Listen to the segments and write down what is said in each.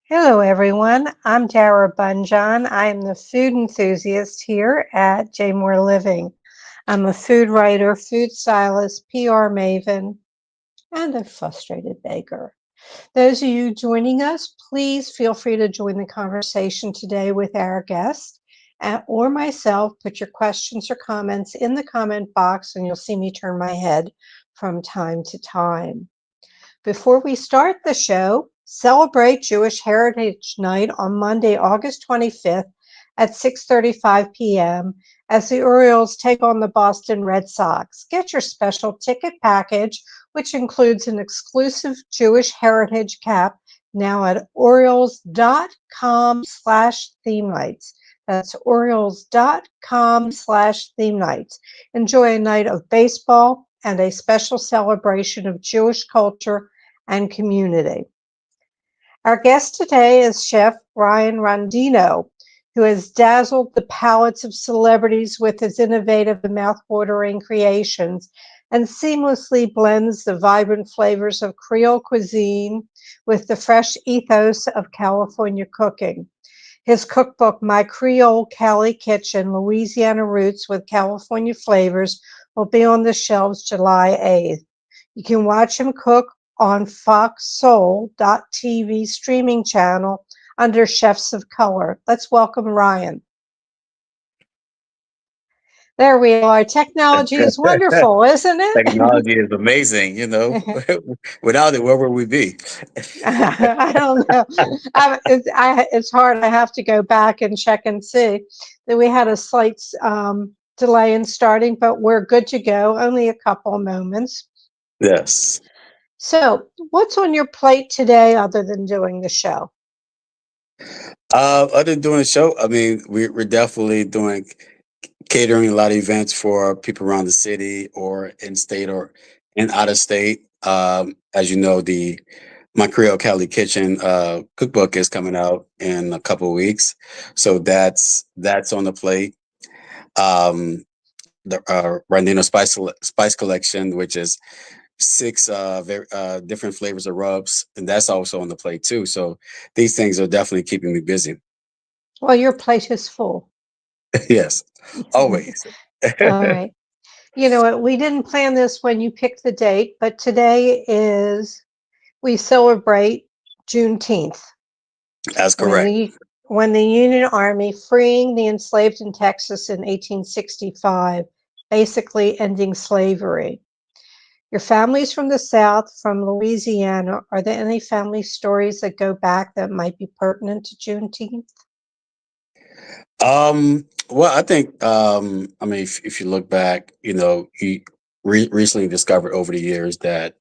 Hello, everyone. I'm Dara Bunjon. I am the food enthusiast here at J Moore Living. I'm a food writer, food stylist, PR maven, and a frustrated baker. Those of you joining us, please feel free to join the conversation today with our guest or myself. Put your questions or comments in the comment box, and you'll see me turn my head from time to time. Before we start the show, celebrate Jewish Heritage Night on Monday, August 25th at 6:35 p.m. as the Orioles take on the Boston Red Sox. Get your special ticket package, which includes an exclusive Jewish Heritage cap, now at Orioles.com/theme nights. That's Orioles.com/theme nights. Enjoy a night of baseball and a special celebration of Jewish culture and community. Our guest today is Chef Ryan Rondeno, who has dazzled the palates of celebrities with his innovative and mouth-watering creations and seamlessly blends the vibrant flavors of Creole cuisine with the fresh ethos of California cooking. His cookbook, My Creole-Cali Kitchen, Louisiana Roots with California Flavors, will be on the shelves July 8th. You can watch him cook on foxsoul.tv streaming channel under Chefs of Color. Let's welcome Ryan. There we are. Technology is wonderful, isn't it? Technology is amazing, Without it, where would we be? I don't know. It's hard. I have to go back and check and see that we had a slight delay in starting, but we're good to go. Only a couple of moments. Yes. So, what's on your plate today other than doing the show? Other than doing a show, I mean, we're definitely doing catering a lot of events for people around the city or in state or in out of state. As you know, the My Creole-Cali Kitchen cookbook is coming out in a couple of weeks, so that's on the plate. The Rondeno Spice Collection, which is six different flavors of rubs, and that's also on the plate too. So these things are definitely keeping me busy. Well, your plate is full. Yes, always. All right. You know what? We didn't plan this when you picked the date, but today is we celebrate Juneteenth That's when correct. the Union Army freeing the enslaved in Texas in 1865, basically ending slavery. Your family's from the South, from Louisiana. Are there any family stories that go back that might be pertinent to Juneteenth? Well, I think, I mean, if you look back, you recently discovered over the years that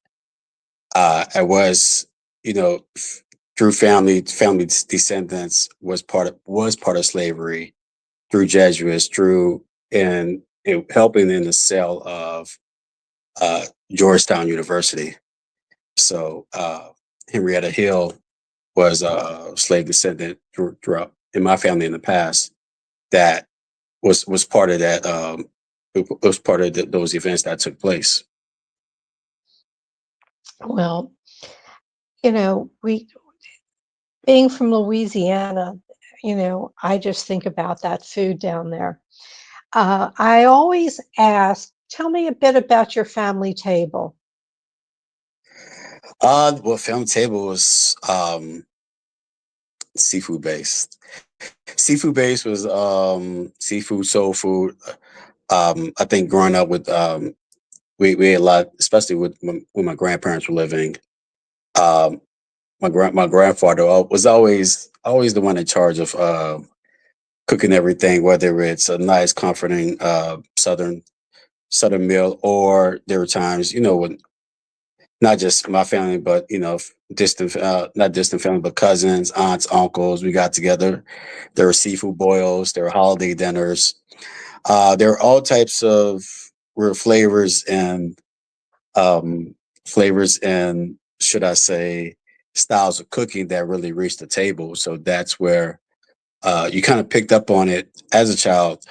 I was, through family descendants was part of slavery, through Jesuits, through and helping in the sale of Georgetown University. So Henrietta Hill was a slave descendant throughout in my family in the past. That was part of that. It was part of those events that took place. Well, we being from Louisiana, I just think about that food down there. I always ask, tell me a bit about your family table. Well, family table was seafood based. Seafood based was seafood, soul food. I think growing up with we ate a lot, especially when my grandparents were living. Um, my grandfather was always the one in charge of cooking everything, whether it's a nice, comforting southern meal, or there were times, when not just my family, but distant, not distant family, but cousins, aunts, uncles. We got together. There were seafood boils. There were holiday dinners. There were all types of flavors and flavors and should I say styles of cooking that really reached the table. So that's where you kind of picked up on it as a child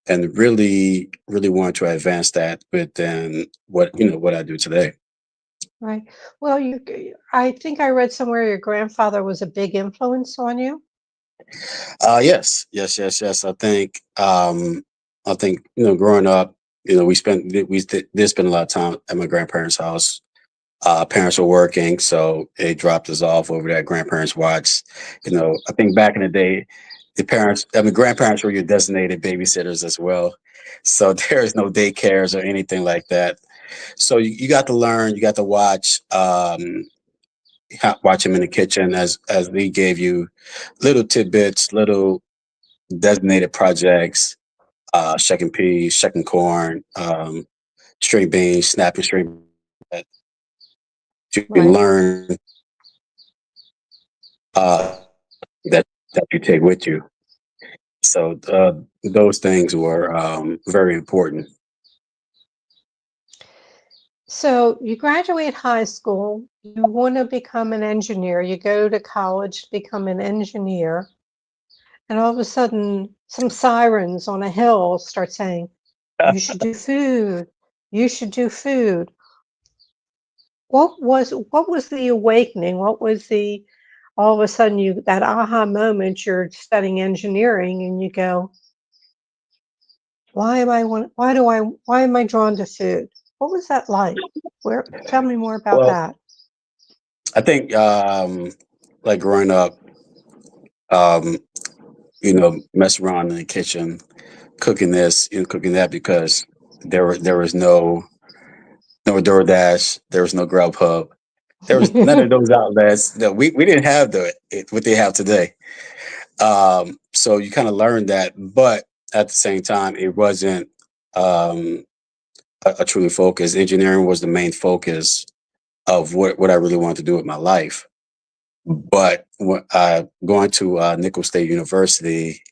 and really, really wanted to advance that within what I do today. Right. Well, I think I read somewhere your grandfather was a big influence on you. Yes, yes, yes, yes. I think growing up, we did spend a lot of time at my grandparents' house. Parents were working, so they dropped us off over there. Grandparents watched. I think back in the day, grandparents were your designated babysitters as well. So there's no daycares or anything like that. So you got to learn, you got to watch, watch him in the kitchen as we gave you little tidbits, little designated projects, shucking peas, shucking corn, string beans, snapping string that you can Right. learn that you take with you. So those things were very important. So you graduate high school, you want to become an engineer, you go to college to become an engineer, and all of a sudden, some sirens on a hill start saying, you should do food. You should do food. What was the awakening? What was the all of a sudden you that aha moment you're studying engineering and you go, why am I drawn to food? What was that like? Where tell me more about Well, that. I think like growing up, um, messing around in the kitchen, cooking this, cooking that because there was no DoorDash, there was no Grubhub, there was none of those outlets. No, we didn't have what they have today. So you kind of learned that, but at the same time, it wasn't um, a truly focus. Engineering was the main focus of what I really wanted to do with my life. But going to Nicholls State University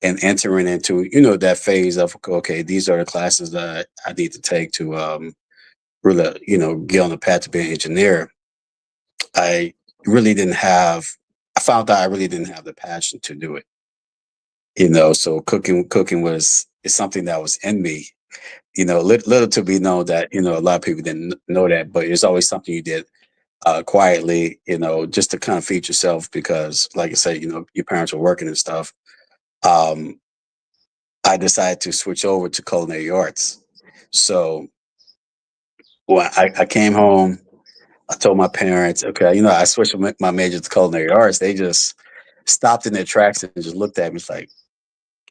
and entering into that phase of, okay, these are the classes that I need to take to really get on the path to be an engineer. I really didn't have. I found out I really didn't have the passion to do it. So cooking was is something that was in me. Little to be known that a lot of people didn't know that, but it's always something you did quietly, just to kind of feed yourself because, like I said, your parents were working and stuff. Um, I decided to switch over to culinary arts. So when I came home, I told my parents, okay, I switched my major to culinary arts. They just stopped in their tracks and just looked at me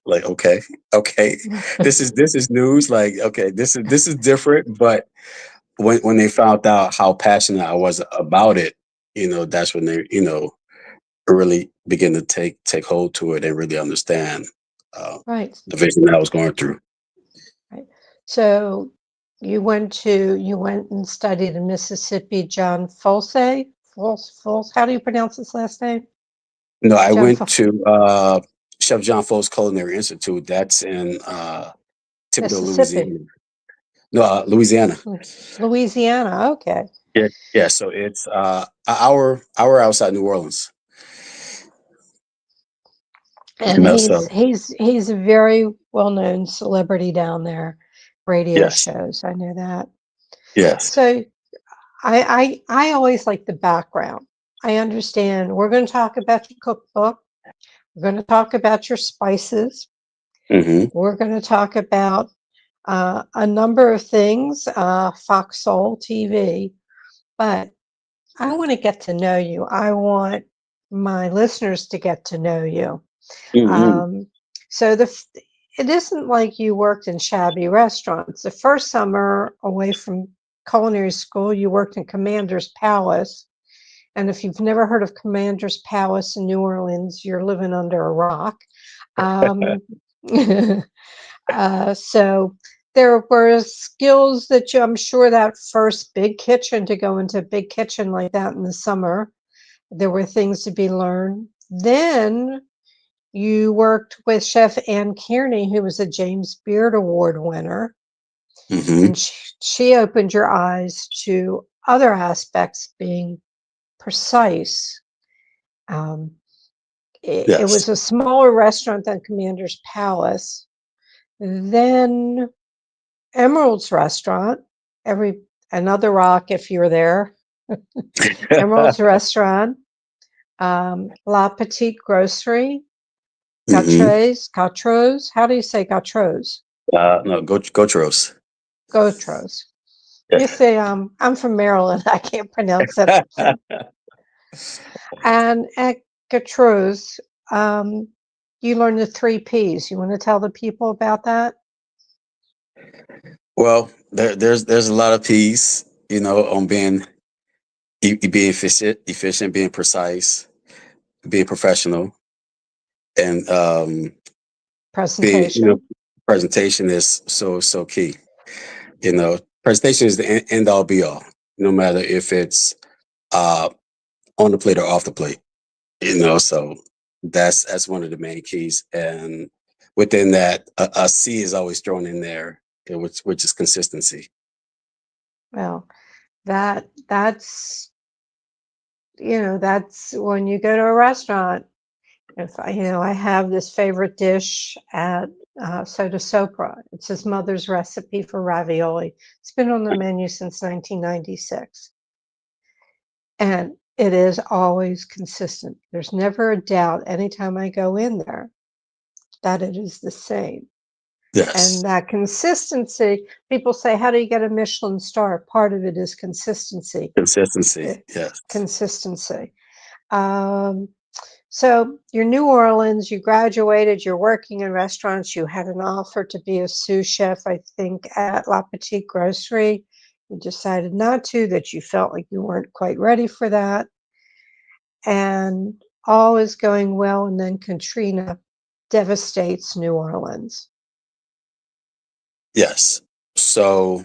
like okay, okay, this is news. Like, okay, this is different. But when they found out how passionate I was about it, that's when they really begin to take hold to it and really understand uh, Right. the vision that I was going through. Right. So you went and studied in Mississippi, John Folse. Folse. How do you pronounce his last name? No, I John went Fol to Chef John Fo's Culinary Institute. That's in Thibodaux, Mississippi. Louisiana. No, Louisiana. Louisiana. Okay. Yeah, yeah. So it's an hour outside New Orleans. And So he's a very well known celebrity down there. Radio yes, shows. I know that. yes. So I always like the background. I understand. We're going to talk about your cookbook. We're going to talk about your spices. Hmm. We're going to talk about a number of things, Fox Soul TV, but I want to get to know you. I want my listeners to get to know you. Hmm. Um, so it isn't like you worked in shabby restaurants. The first summer away from culinary school, you worked in Commander's Palace. And if you've never heard of Commander's Palace in New Orleans, you're living under a rock. Um, so there were skills that I'm sure that first big kitchen to go into a big kitchen like that in the summer, there were things to be learned. Then you worked with Chef Ann Kearney, who was a James Beard Award winner, Hmm. and she opened your eyes to other aspects being precise. Um, it Yes. was a smaller restaurant than Commander's Palace. Then Emerald's restaurant. Every another rock if you're there. Emerald's Restaurant, La Petite Grocery, Hmm. Gatros. How do you say Gatros? No, go Tros. Gotros. You say, I'm from Maryland. I can't pronounce that. And at Gatros, you learn the 3 Ps. You want to tell the people about that? Well, there's a lot of peace, on being efficient, being precise, being professional, and being Presentation. presentation is so key. Presentation is the end all be all, no matter if it's uh on the plate or off the plate. So that's one of the main keys, and within that, a C is always thrown in there, which is consistency. Well, that's that's when you go to a restaurant. If I have this favorite dish at Soda Sopra. It's his mother's recipe for ravioli. It's been on the menu since 1996, and it is always consistent. There's never a doubt anytime I go in there that it is the same. Yes, And that consistency, people say, how do you get a Michelin star? Part of it is consistency. consistency. It, Yes, consistency. Um, so you're New Orleans, you graduated, you're working in restaurants, you had an offer to be a sous chef, I think, at La Petite Grocery. You decided not to, that you felt like you weren't quite ready for that. And all is going well, and then Katrina devastates New Orleans. yes. So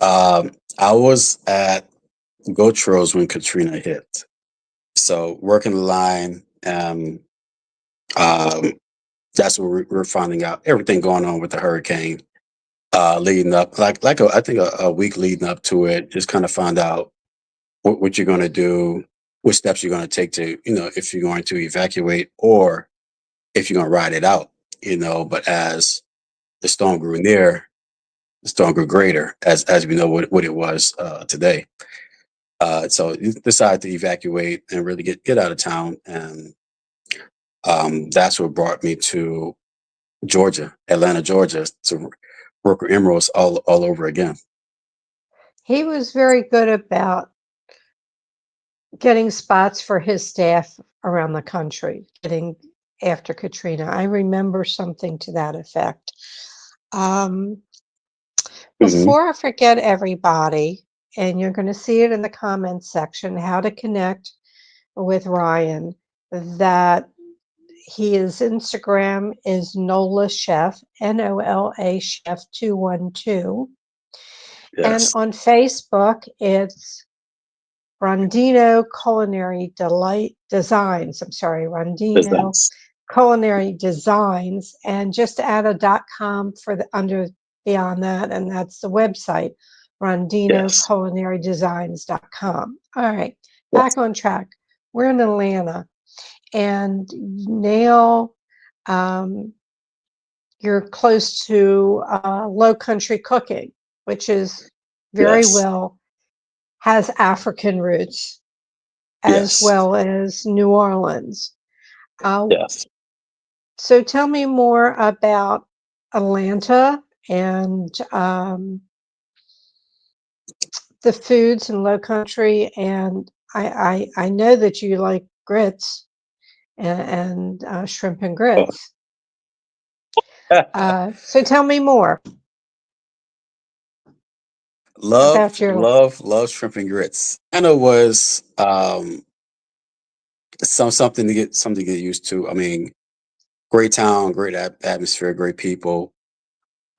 I was at Gotros when Katrina hit. So working the line, um, that's where we're finding out everything going on with the hurricane. Leading up, I think a week leading up to it, just kind of find out what you're going to do, what steps you're going to take to, if you're going to evacuate or if you're going to ride it out. But as the storm grew near, the storm grew greater, as we know what it was today. So you decide to evacuate and really get out of town, and that's what brought me to Georgia, Atlanta, Georgia, to work with Emeralds all over again. He was very good about getting spots for his staff around the country, getting after Katrina. I remember something to that effect. Um, Hmm. Before I forget everybody, and you're going to see it in the comments section, how to connect with Ryan, that his Instagram is Nola Chef, Nola Chef 212. And Yes, on Facebook, it's Rondeno Culinary Delight Designs. I'm sorry, that's Rondeno nice. Culinary Designs, and just add a .com for the under beyond that, and that's the website, Yes, RondenoCulinary Designs.com. All right, yes, back on track. We're in Atlanta, and now um, you're close to Low Country Cooking, which is very yes, well has African roots as yes, well as New Orleans. Uh, yes. so tell me more about Atlanta and the foods in Low Country. And I know that you like grits and shrimp and Oh. grits. So tell me more about Love, your. love, love shrimp and grits. I know was something to get used to. I mean, great town, great atmosphere, great people.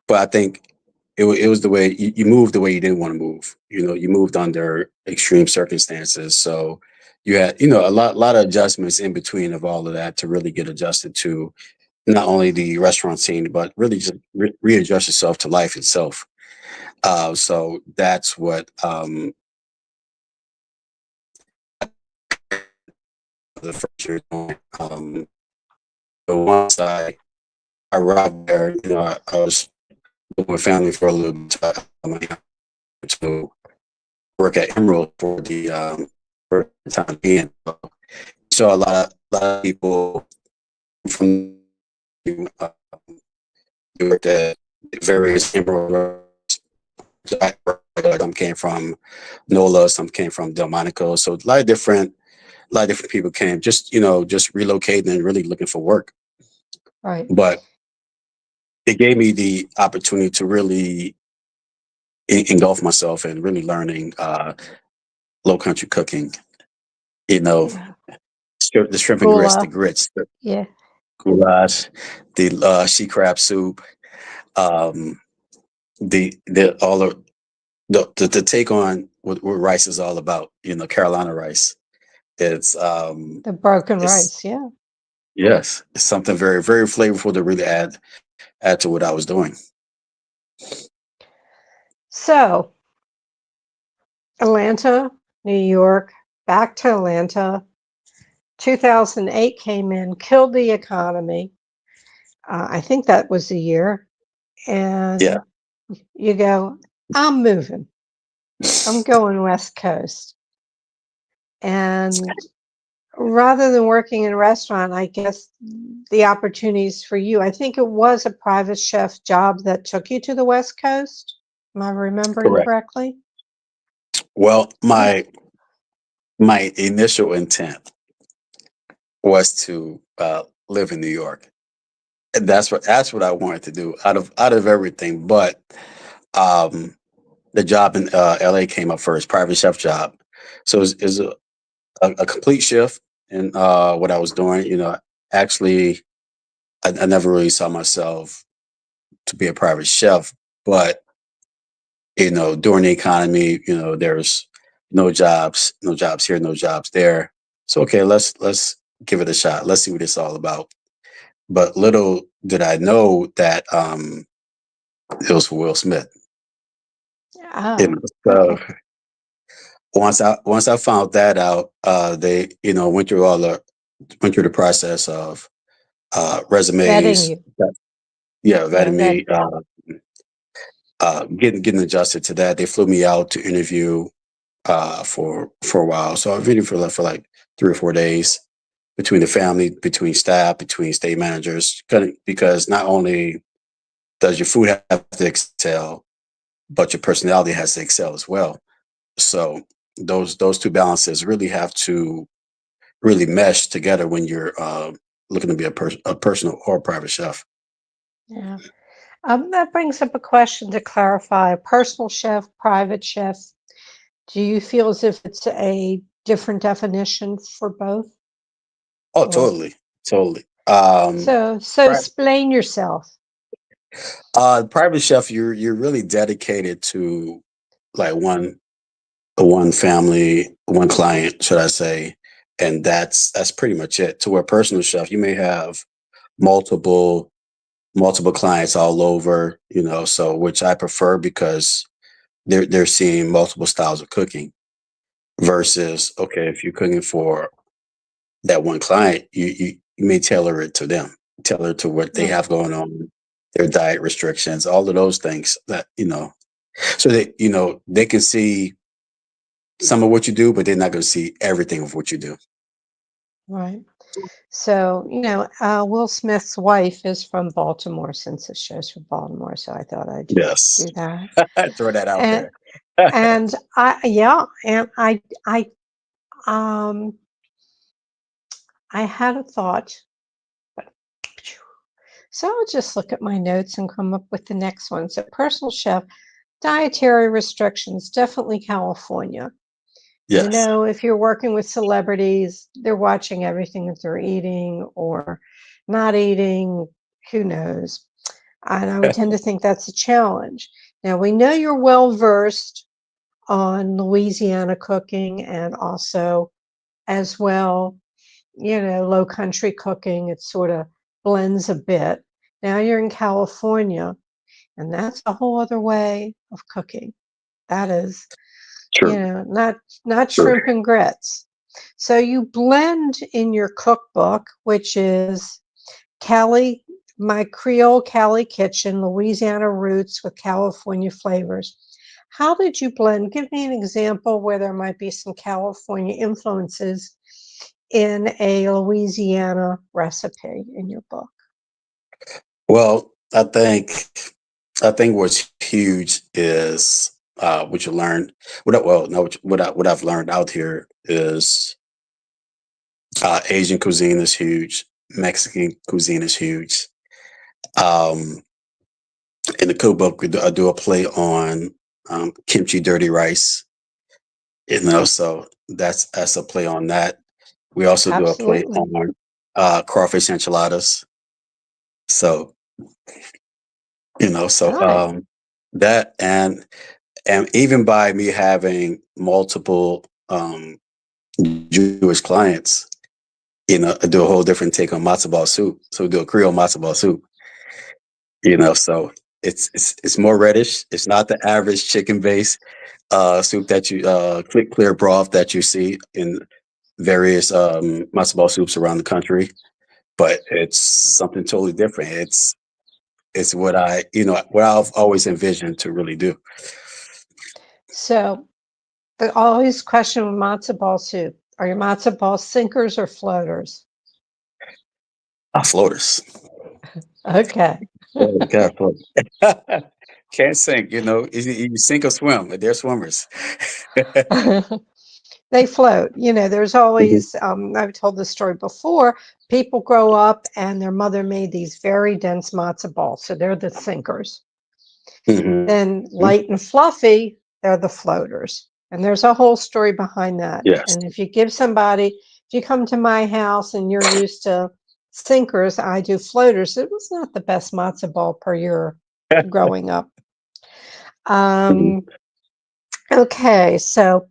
But I think it was the way you moved the way you didn't want to move. You moved under extreme circumstances, so you had a lot of adjustments in between of all of that to really get adjusted to not only the restaurant scene, but really just readjust yourself to life itself. So that's what the first year. But once I arrived there, I was with my family for a little bit. to work at Emerald for the time being. So a lot of people from uh, worked at various Emerald. Some came from NOLA, some came from Delmonico. So a lot of different people came, just just relocating and really looking for work. Right. But it gave me the opportunity to really engulf myself in really learning low country cooking. You know, Yeah. the shrimp and grits, the Gula. grits, the Yeah. goulash, the she crab soup, um, the all of the take on what rice is all about. Carolina rice. It's The broken it's rice. Yeah. yes, it's something very very flavorful to really add to what I was doing. So Atlanta, New York, back to Atlanta. 2008 came in, killed the economy. I think that was the year. Yeah, And you go, I'm moving. I'm going West Coast. And rather than working in a restaurant, I guess the opportunities for you, I think it was a private chef job that took you to the West Coast. Am I remembering correct. correctly? Well, Yeah. my initial intent was to live in New York, and that's what I wanted to do out of everything. But um, the job in LA came up first, private chef job. So it's a complete shift in what I was doing. Actually, I never really saw myself to be a private chef, but during the economy, there's no jobs here, no jobs there. So okay, let's give it a shot. Let's see what it's all about. But little did I know that it was for Will Smith. Oh, So okay. once I found that out, they went through the process of Vetting resumes. you. Yeah, Yeah, vetting vet. me, getting adjusted to that. They flew me out to interview for a while. So I interviewed for like 3 or 4 days between the family, between staff, between state managers, because not only does your food have to excel, but your personality has to excel as well. So those two balances really have to really mesh together when you're looking to be a personal or a private chef. Yeah. That brings up a question to clarify. Personal chef, private chef. Do you feel as if it's a different definition for both? Oh, Or totally, totally. so Pri- explain yourself. Private chef, you're really dedicated to like one family, one client, should I say, and that's pretty much it. To where personal chef, you may have multiple multiple clients all over, so which I prefer because they're seeing multiple styles of cooking versus okay, if you're cooking for that one client, you may tailor it to them, tailor it to what they Right. have going on, their diet restrictions, all of those things so that they can see some of what you do, but they're not going to see everything of what you do. Right. So, Will Smith's wife is from Baltimore since the show's from Baltimore. So I thought I'd just Yes. do that. Throw that out And there. and yeah, and um I had a thought, but so I'll just look at my notes and come up with the next one. So personal chef, dietary restrictions, definitely California. Yes. If you're working with celebrities, they're watching everything that they're eating or not eating, who knows? And I would tend to think that's a challenge. Now, we know you're well versed on Louisiana cooking and also, as well, low country cooking. It sort of blends a bit. Now you're in California, and that's a whole other way of cooking. That is, True. not True. shrimp and grits. So you blend in your cookbook, which is Cali, my Creole-Cali Kitchen, Louisiana Roots with California Flavors. How did you blend? Give me an example where there might be some California influences in a Louisiana recipe in your book. Well, I think what's huge is what you learn. Well, no, what I've learned out here is Asian cuisine is huge. Mexican cuisine is huge. Um, in the cookbook, I do a play on kimchi dirty rice. So that's a play on that. We also do a play Absolutely. on crawfish enchiladas. So so Right. that and even by me having multiple Jewish clients, I do a whole different take on matzo ball soup. So we do a Creole matzo ball soup. So it's more reddish. It's not the average chicken based soup that you clear broth that you see in various matzo ball soups around the country, but it's something totally different. It's what I've always envisioned to really do. So the always question with matzo ball soup: are your matzo balls sinkers or floaters? Floaters. Okay. Oh, God, floaters. Can't sink. You sink or swim. They're swimmers. They float. There's Mhm, always, I've told this story before, people grow up and their mother made these very dense matzo balls. So they're the sinkers. mhm. Then light and fluffy, they're the floaters. And there's a whole story behind that. Yes. And if you come to my house and you're used to sinkers, I do floaters. It was not the best matzo ball per year growing up. Mhm. Um, okay, so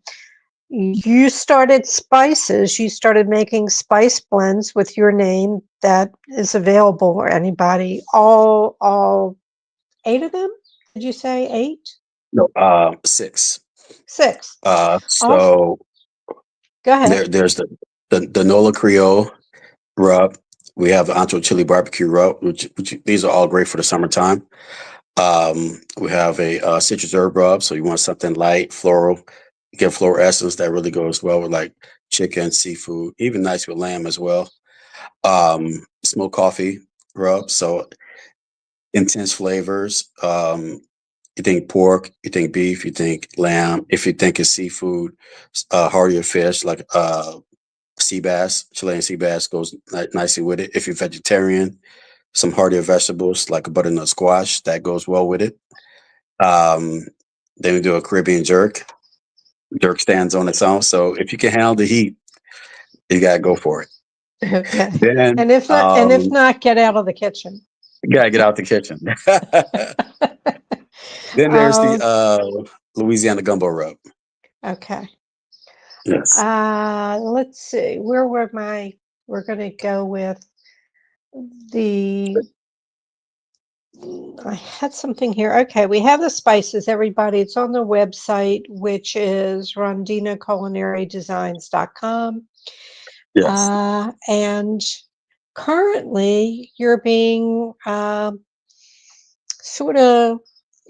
you started spices. You started making spice blends with your name that is available for anybody. All eight of them? Did you say eight? No, 6. Six. All. So Go ahead. there's the Nola Creole rub. We have the Ancho Chili Barbecue rub, which these are all great for the summertime. We have a citrus herb rub, so you want something light, floral. You get floral essence that really goes well with like chicken, seafood, even nice with lamb as well. Smoked coffee rub, so intense flavors. You think pork, you think beef, you think lamb. If you think it's seafood, heartier fish like sea bass, Chilean sea bass goes nicely with it. If you're vegetarian, some heartier vegetables like a butternut squash that goes well with it. Um, then we do a Caribbean jerk. Jerk stands on its own. So if you can handle the heat, you gotta go for it. Okay. Then And if not, get out of the kitchen. you gotta get out the kitchen. Then there's the Um, Louisiana gumbo rub. okay. Yes. Let's see. Where were my? We're going to go with the. I had something here. Okay, we have the spices, everybody. It's on the website, which is rondinoculinarydesigns.com. Yes. And currently, you're being sort of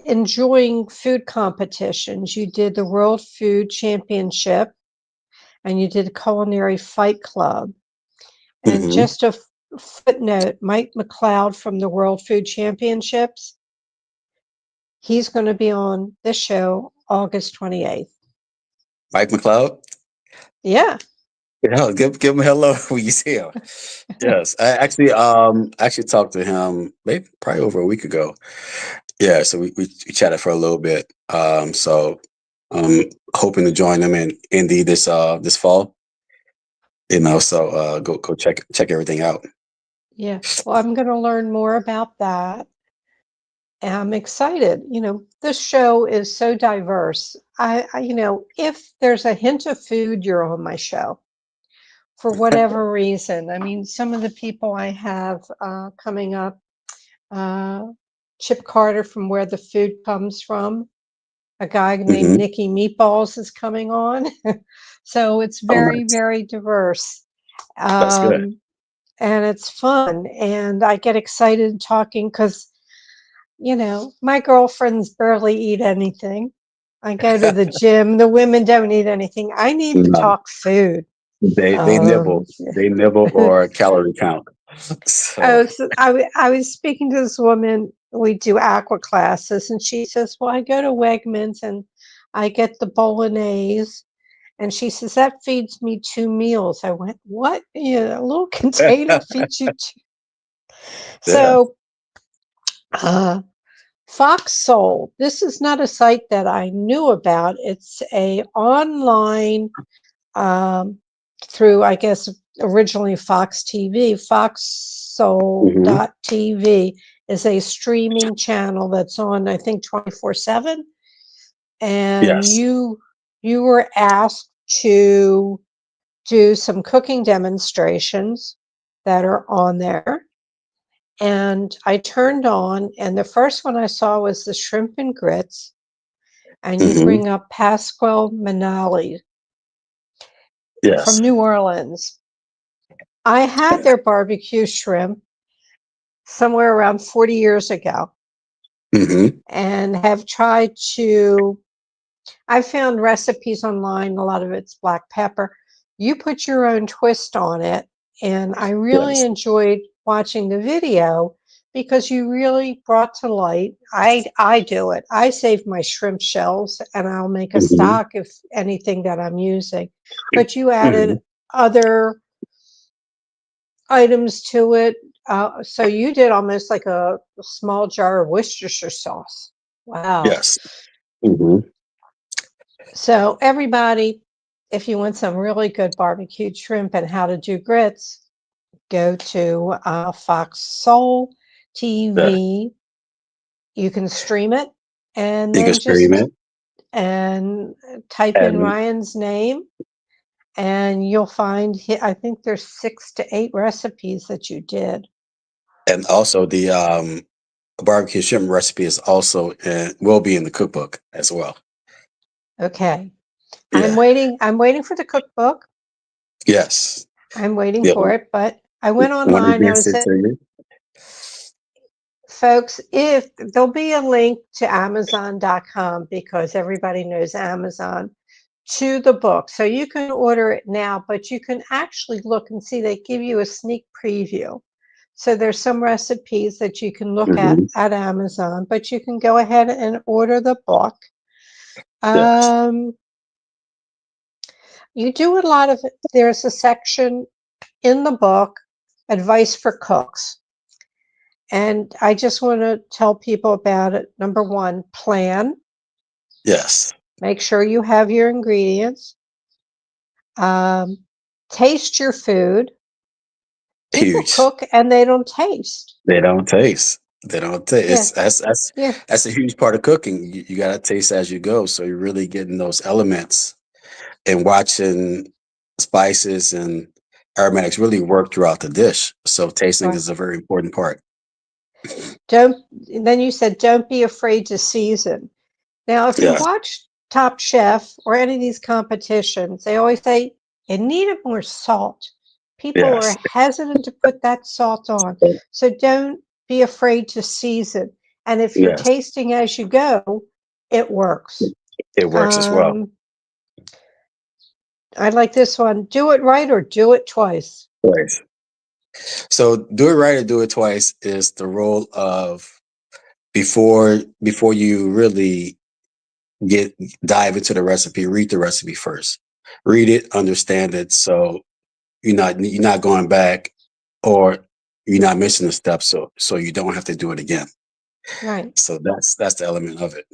enjoying food competitions. You did the World Food Championship and you did Culinary Fight Club. And Hmm. just a footnote, Mike McLeod from the World Food Championships, he's going to be on this show August 28th. Mike McLeod. Yeah. Yeah, give him a hello when you see him. Yes, I actually talked to him maybe probably over a week ago. Yeah, so we chatted for a little bit. So hoping to join them in Indy this fall. So go check everything out. Yeah. Well, I'm going to learn more about that. And I'm excited. This show is so diverse. If there's a hint of food, you're on my show for whatever reason. I mean, some of the people I have coming up, uh, Chip Carter from Where the Food Comes From, a guy named Hmm. Nicky Meatballs is coming on. So it's Oh, very, nice. very diverse. That's good. Um, and it's fun. And I get excited talking because my girlfriends barely eat anything. I go to the gym. The women don't eat anything. I need to No, talk food. they Um, nibble. They nibble or calorie count. So I was speaking to this woman. We do aqua classes, and she says, "Well, I go to Wegmans and I get the bolognese." And she says, "That feeds me 2 meals." I went, "What? Yeah, a little container feeds you two." yeah. So, uh, Fox Soul. This is not a site that I knew about. It's a online um, through, I guess, originally Fox TV. Hmm. FoxSoul.tv is a streaming channel that's on, I think, 24/7. And Yes. you were asked to do some cooking demonstrations that are on there. And I turned on, and the first one I saw was the shrimp and grits. And you Hmm. bring up Pasquale Manali from Yes. New Orleans. I had their barbecue shrimp somewhere around 40 years ago Hmm. and have tried to. I found recipes online, a lot of it's black pepper. You put your own twist on it, and I really Yes. enjoyed watching the video because you really brought to light. I do it. I save my shrimp shells and I'll make a Hmm. stock if anything that I'm using. But you added Hmm. other items to it. So you did almost like a small jar of Worcestershire sauce. Wow. Yes. Hmm. So, everybody, if you want some really good barbecued shrimp and how to do grits, go to Fox Soul Yeah. TV. You can stream it and You can then stream just it, and type in and Ryan's name and you'll find, I think there's 6 to 8 recipes that you did. also the barbecue shrimp recipe is also will be in the cookbook as well. Okay. Yeah. I'm waiting for the cookbook. Yes. I'm waiting Yeah. for it, but I went When it online. I gets was it to you. Folks, if there'll be a link to Amazon.com because everybody knows Amazon to the book. So you can order it now, but you can actually look and see they give you a sneak preview. So there's some recipes that you can look Hmm. at Amazon, but you can go ahead and order the book. Yes. Um, you do a lot of, there's a section in the book, advice for cooks. And I just want to tell people about it. Number one, plan. Yes. Make sure you have your ingredients. Um, taste your food. People Huge. cook and they don't taste. They don't taste. They don't taste. Yeah, yeah, That's a huge part of cooking. You got to taste as you go, so you're really getting those elements and watching spices and aromatics really work throughout the dish. So tasting right. is a very important part. Don't. Then you said don't be afraid to season. Now, if you Yeah. watch Top Chef or any of these competitions, they always say it needed more salt. People are Yes. hesitant to put that salt on. So don't be afraid to season. And if you're Yes. tasting as you go, it works. It works as well. Um, I like this one. Do it right or do it twice. Right. So do it right or do it twice is the role of before you really get dive into the recipe, read the recipe first. Read it, understand it, so you're not going back or you're not missing a step, so you don't have to do it again. Right. So that's the element of it.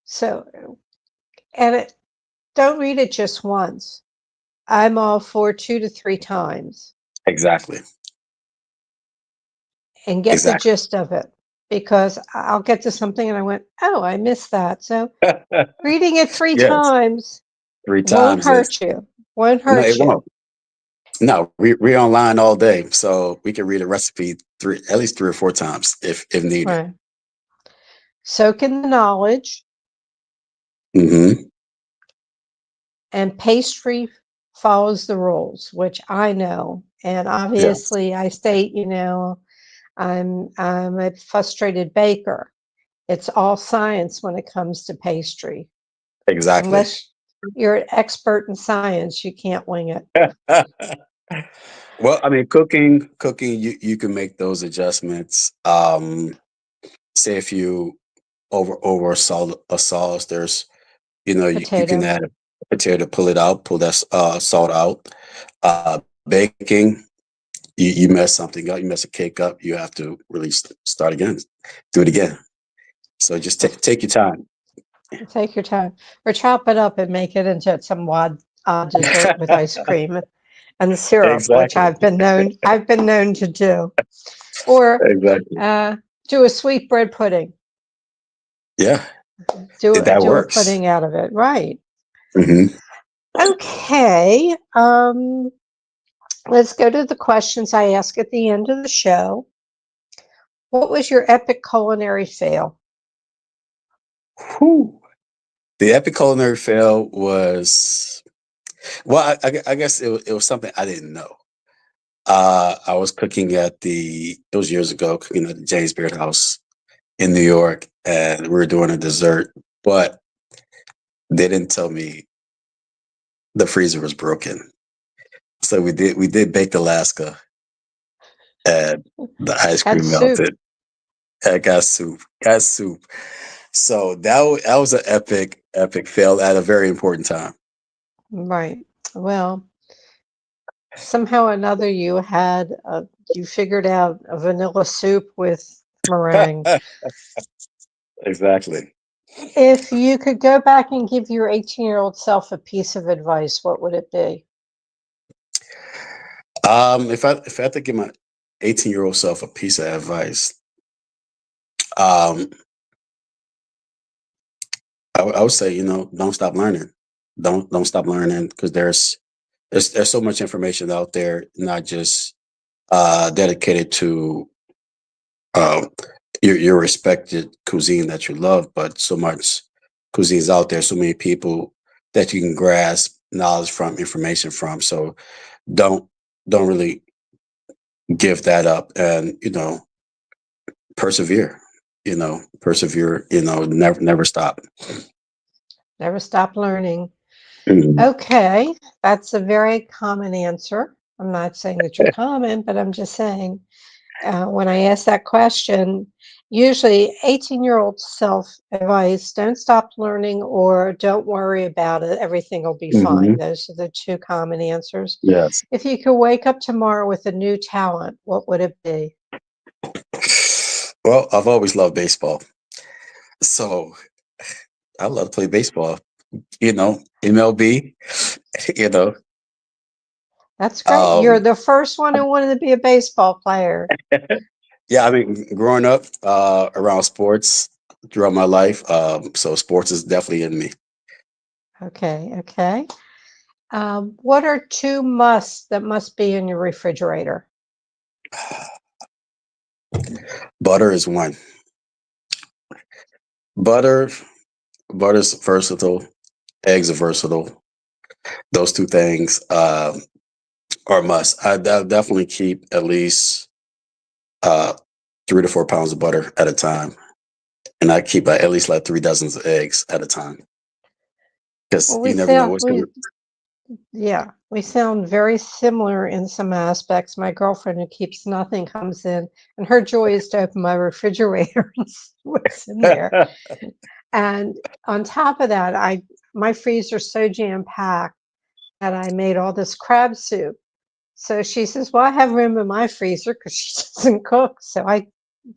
So, and don't read it just once. I'm all for 2 to 3 times Exactly. and get the Exactly. gist of it because I'll get to something and I went, oh, I missed that. So reading it three Yes. times Three won't times is hurt you. Won't no, hurt it you. won't. No, we're online all day, so we can read a recipe at least 3 or 4 times if needed. Right. Soak in the knowledge Hmm. and pastry follows the rules, which I know. And Yes. obviously I state, I'm a frustrated baker. It's all science when it comes to pastry. Exactly. Unless you're an expert in science, you can't wing it. Well, I mean, cooking, you can make those adjustments. Say if you over a sauce, there's you can Potato. add a potato, pull that salt out. Baking, you mess something up, you mess a cake up, you have to really start again, do it again. So just Or take your time. take your time. Or chop it up and make it into some odd dessert with ice cream and syrup, which Exactly. I've been known to do. Or Exactly. uh, do a sweet bread pudding. Yeah, that Do a works. pudding out of it. Right. Hmm. Okay. Let's go to the questions I ask at the end of the show. What was your epic culinary fail? Whew. The epic culinary fail was, well, I guess it was something I didn't know. I was cooking it was years ago, cooking at the James Beard House in New York, and we were doing a dessert, but they didn't tell me the freezer was broken. So we did baked Alaska, and the ice Had cream soup. melted. I got soup. So that was an epic fail at a very important time. Right. Well, somehow or another you figured out a vanilla soup with meringue. Exactly. If you could go back and give your 18-year-old self a piece of advice, what would it be? If I had to give my 18-year-old self a piece of advice, um, I would say, don't stop learning. Don't stop learning, because there's so much information out there, not just dedicated to um, your respected cuisine that you love, but so much cuisines out there, so many people that you can grasp knowledge from, information from. So don't don't really give that up, and persevere. Persevere. Never stop. Never stop learning. Mhm. Okay, that's a very common answer. I'm not saying that you're common, but I'm just saying when I ask that question, usually 18-year-old self advice, don't stop learning or don't worry about it. Everything will be fine. Mhm. Those are the two common answers. Yes. If you could wake up tomorrow with a new talent, what would it be? Well, I've always loved baseball, so I love to play baseball. MLB. You know, That's great. You're um, the first one who wanted to be a baseball player. yeah. I mean, growing up around sports throughout my life, so sports is definitely in me. Okay, okay. What are two musts that must be in your refrigerator? Butter is one. Butter, butter's versatile. Eggs are versatile. Those two things are a must. I'll definitely keep at least uh, 3 to 4 pounds of butter at a time, and I keep at least like 3 dozens of eggs at a time, because Well, you never know what's going to. yeah, we sound very similar in some aspects. My girlfriend who keeps nothing comes in, and her joy is to open my refrigerator and see what's in there. And on top of that, I my freezer's so jam packed that I made all this crab soup. So she says, "Well, I have room in my freezer because she doesn't cook, so I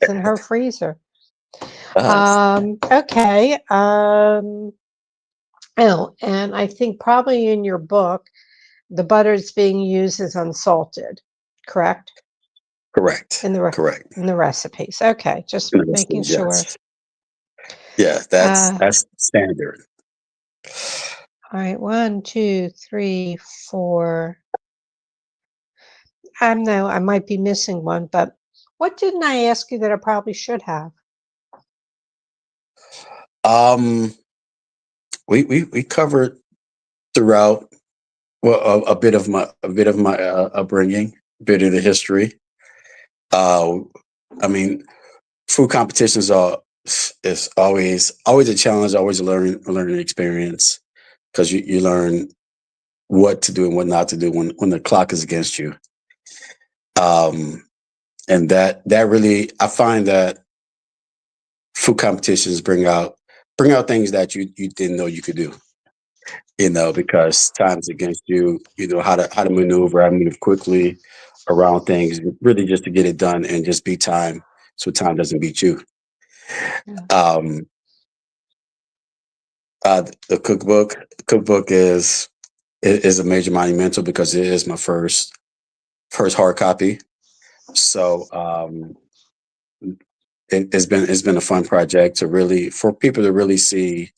it's in her freezer." Us. Okay. Oh, and I think probably in your book, the butter that's being used is unsalted, correct? Correct. In Correct. in the recipes. Okay, just making sure. Yes. Yeah, that's Uh, that's standard. all right, one, two, three, four. I know I might be missing one, but what didn't I ask you that I probably should have? Um, we covered throughout, well, a bit of my upbringing, a bit of the history. Uh, I mean, food competitions are it's always a challenge, always a learning experience because you learn what to do and what not to do when the clock is against you. Um, and that really, I find that food competitions bring out things that you didn't know you could do. Because time's against you. You know how to maneuver, how to move quickly around things, really just to get it done and just beat time, so time doesn't beat you. Yeah. Um, the cookbook is a major monumental because it is my first hard copy. So it's been a fun project to really for people to really see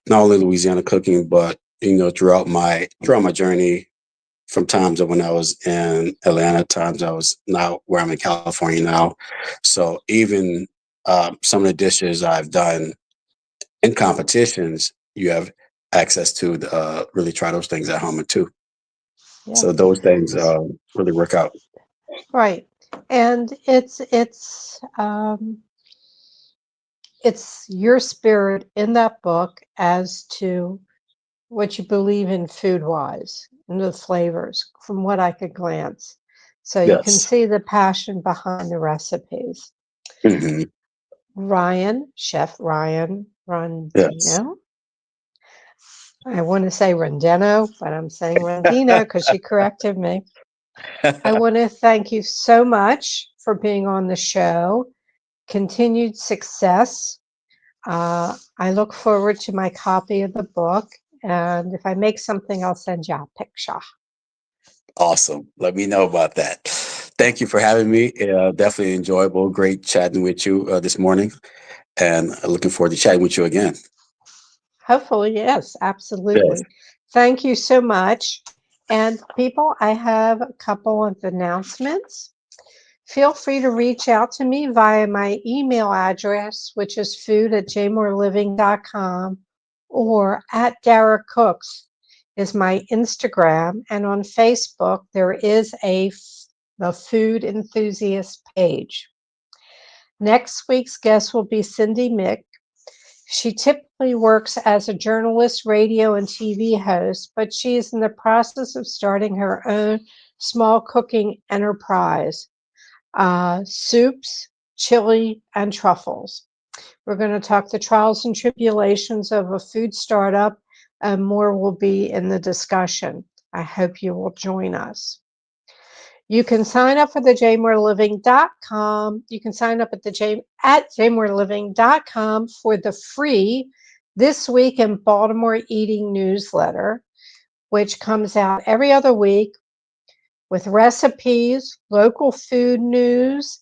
not only Louisiana cooking, but throughout my journey from times of when I was in Atlanta, times I was now where I'm in California now. So even some of the dishes I've done in competitions, you have access to really try those things at home too. Yeah. So those things really work out. Right. And it's your spirit in that book as to what you believe in food wise and the flavors from what I could glance. So you can Yes. see the passion behind the recipes. Hmm. Chef Ryan Yes. Rondeno. I want to say Rondeno, but I'm saying Rondino because she corrected me. I want to thank you so much for being on the show. Continued success. I look forward to my copy of the book. And if I make something, I'll send you a picture. Awesome. Let me know about that. Thank you for having me. Definitely enjoyable. Great chatting with you this morning, and looking forward to chatting with you again. Hopefully, yes, Yes. absolutely. Thank you so much. And people, I have a couple of announcements. Feel free to reach out to me via my email address, which is food@jmoreliving.com, or at Dara Cooks is my Instagram. And on Facebook, there is the Food Enthusiast page. Next week's guest will be Cindy Mick. She typically works as a journalist, radio, and TV host, but she is in the process of starting her own small cooking enterprise, soups, chili, and truffles. We're going to talk the trials and tribulations of a food startup, and more will be in the discussion. I hope you will join us. You can sign up for the jmoreliving.com. You can sign up at jmoreliving.com for the free This Week in Baltimore Eating newsletter, which comes out every other week with recipes, local food news,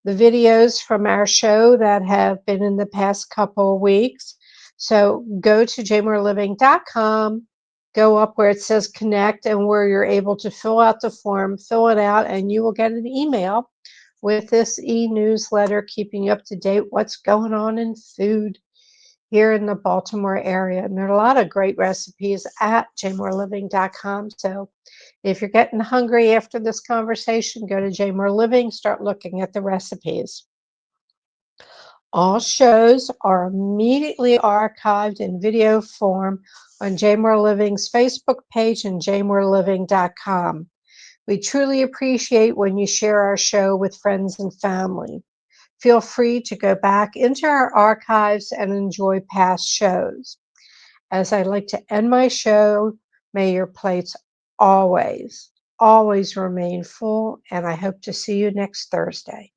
the videos from our show that have been in the past couple of weeks. So go to jmoreliving.com, go up where it says connect and where you're able to fill out the form, fill it out, and you will get an email with this e-newsletter keeping you up to date what's going on in food here in the Baltimore area. And there are a lot of great recipes at jmoreliving.com. So if you're getting hungry after this conversation, go to Jmore Living, start looking at the recipes. All shows are immediately archived in video form on Jmore Living's Facebook page and jmoreliving.com. We truly appreciate when you share our show with friends and family. Feel free to go back into our archives and enjoy past shows. As I like to end my show, may your plates always, always remain full, and I hope to see you next Thursday.